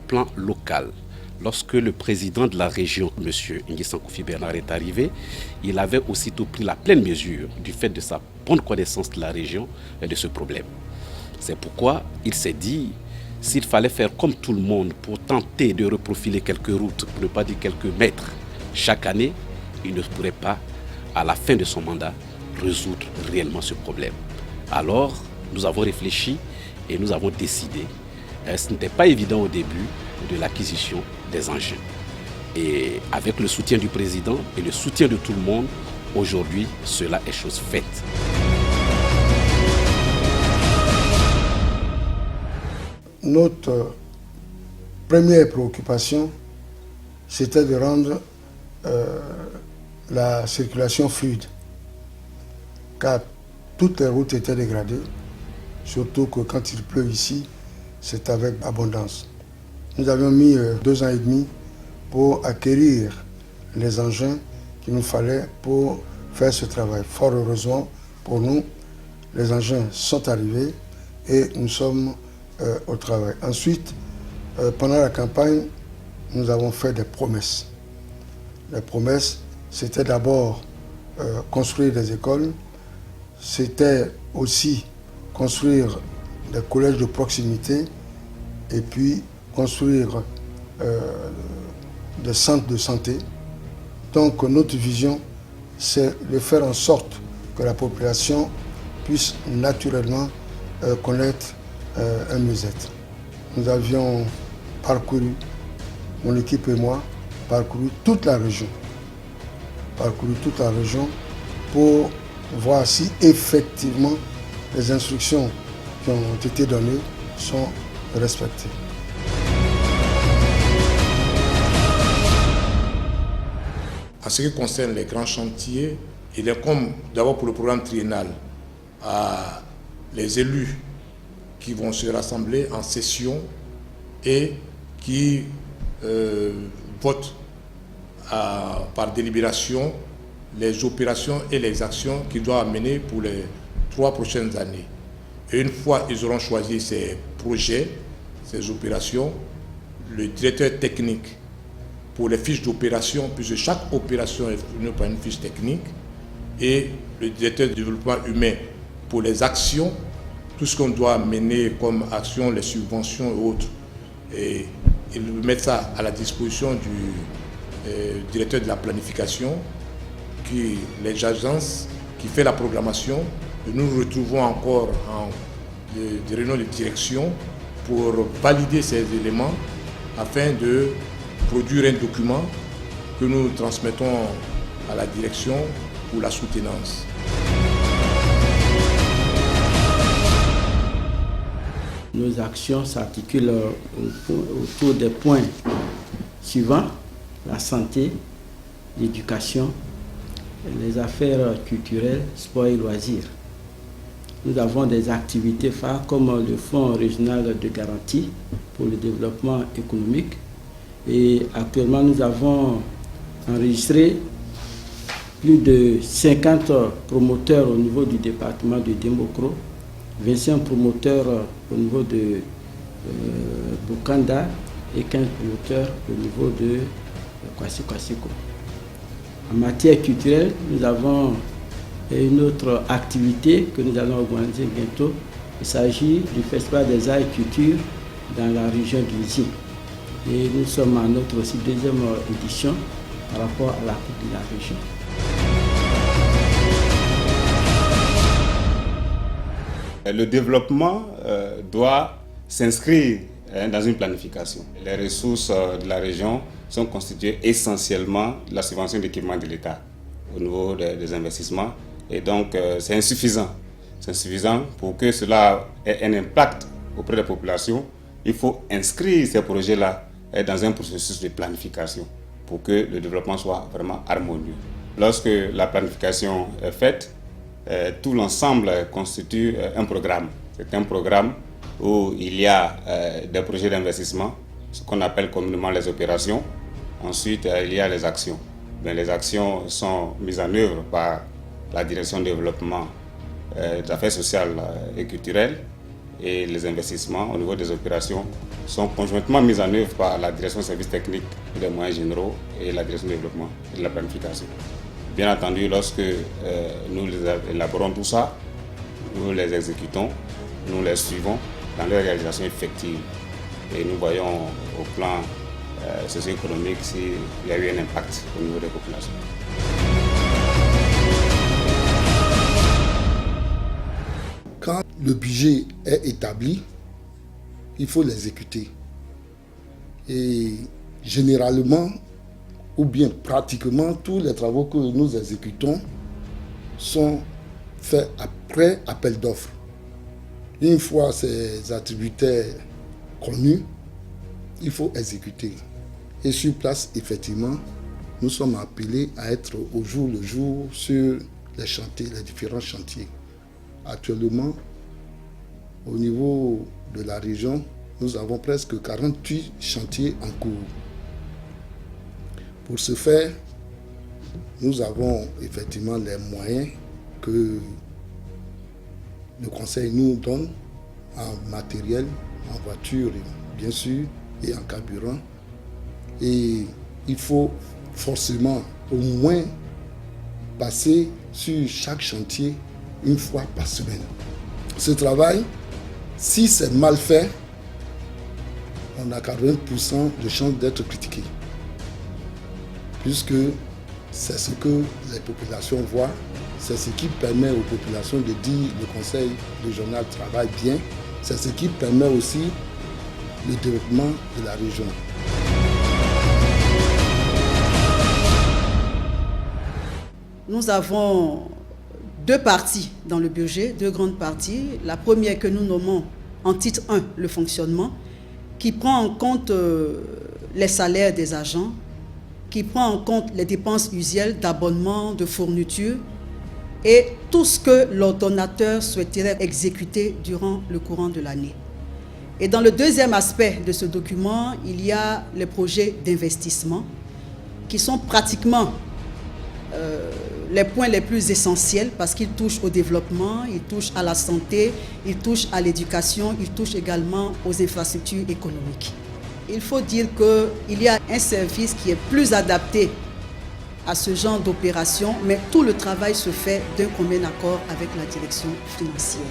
plan local, lorsque le président de la région, M. Nguessan Kofi Bernard, est arrivé, il avait aussitôt pris la pleine mesure du fait de sa bonne connaissance de la région et de ce problème. C'est pourquoi il s'est dit, s'il fallait faire comme tout le monde pour tenter de reprofiler quelques routes, pour ne pas dire quelques mètres, chaque année, il ne pourrait pas, à la fin de son mandat, résoudre réellement ce problème. Alors, nous avons réfléchi et nous avons décidé. Ce n'était pas évident au début de l'acquisition des engins. Et avec le soutien du président et le soutien de tout le monde, aujourd'hui, cela est chose faite. Notre première préoccupation, c'était de rendre la circulation fluide, car toutes les routes étaient dégradées, surtout que quand il pleut ici, c'est avec abondance. Nous avions mis 2 ans et demi pour acquérir les engins qu'il nous fallait pour faire ce travail. Fort heureusement pour nous, les engins sont arrivés et nous sommes au travail. Ensuite, pendant la campagne, nous avons fait des promesses. Les promesses, c'était d'abord construire des écoles, c'était aussi construire des collèges de proximité et puis construire des centres de santé. Donc notre vision, c'est de faire en sorte que la population puisse naturellement connaître un mieux-être. Nous avions parcouru, mon équipe et moi, parcouru toute la région pour voir si effectivement les instructions qui ont été données sont respectées. En ce qui concerne les grands chantiers, il est comme d'abord pour le programme triennal, les élus qui vont se rassembler en session et qui votent par délibération les opérations et les actions qu'ils doivent mener pour les 3 prochaines années. Et une fois ils auront choisi ces projets, ces opérations, le directeur technique pour les fiches d'opération, puisque chaque opération est fournie par une fiche technique, et le directeur de développement humain pour les actions, tout ce qu'on doit mener comme action, les subventions et autres. Et ils mettent ça à la disposition du directeur de la planification, les agences qui fait la programmation. Et nous nous retrouvons encore en réunion de direction pour valider ces éléments afin de produire un document que nous transmettons à la direction pour la soutenance. Nos actions s'articulent autour des points suivants: la santé, l'éducation, les affaires culturelles, sport et loisirs. Nous avons des activités phares comme le Fonds régional de garantie pour le développement économique. Et actuellement, nous avons enregistré plus de 50 promoteurs au niveau du département de Dembokro, 25 promoteurs au niveau de Bukanda et 15 promoteurs au niveau de Kwasi-Kwasiko. En matière culturelle, nous avons une autre activité que nous allons organiser bientôt. Il s'agit du Festival des Arts et Culture dans la région du Zi. Et nous sommes à notre aussi 2e édition par rapport à la Coupe de la région. Le développement doit s'inscrire dans une planification. Les ressources de la région sont constituées essentiellement de la subvention d'équipement de l'État au niveau des investissements. Et donc, c'est insuffisant. C'est insuffisant pour que cela ait un impact auprès des populations. Il faut inscrire ces projets-là dans un processus de planification pour que le développement soit vraiment harmonieux. Lorsque la planification est faite, tout l'ensemble constitue un programme. C'est un programme où il y a des projets d'investissement, ce qu'on appelle communément les opérations. Ensuite, il y a les actions. Mais les actions sont mises en œuvre par la direction de développement des affaires sociales et culturelles. et les investissements au niveau des opérations sont conjointement mis en œuvre par la direction des services techniques et des moyens généraux et la direction du développement et de la planification. Bien entendu, lorsque nous élaborons tout ça, nous les exécutons, nous les suivons dans leur réalisation effective. Et nous voyons au plan socio-économique s'il y a eu un impact au niveau des populations. Quand le budget est établi, il faut l'exécuter. Et généralement, ou bien pratiquement, tous les travaux que nous exécutons sont faits après appel d'offres. Une fois ces attributaires connus, il faut exécuter. Et sur place, effectivement, nous sommes appelés à être au jour le jour sur les chantiers, les différents chantiers. Actuellement, au niveau de la région, nous avons presque 48 chantiers en cours. Pour ce faire, nous avons effectivement les moyens que le Conseil nous donne en matériel, en voiture, bien sûr, et en carburant. Et il faut forcément au moins passer sur chaque chantier une fois par semaine. Ce travail, si c'est mal fait, on a 40% de chance d'être critiqué. Puisque c'est ce que les populations voient, c'est ce qui permet aux populations de dire le conseil régional travaille bien, c'est ce qui permet aussi le développement de la région. Nous avons deux parties dans le budget, deux grandes parties. La première que nous nommons en titre 1, le fonctionnement, qui prend en compte les salaires des agents, qui prend en compte les dépenses usuelles d'abonnement, de fourniture et tout ce que l'ordonnateur souhaiterait exécuter durant le courant de l'année. Et dans le deuxième aspect de ce document, il y a les projets d'investissement qui sont pratiquement les points les plus essentiels parce qu'ils touchent au développement, ils touchent à la santé, ils touchent à l'éducation, ils touchent également aux infrastructures économiques. Il faut dire qu'il y a un service qui est plus adapté à ce genre d'opération, mais tout le travail se fait d'un commun accord avec la direction financière.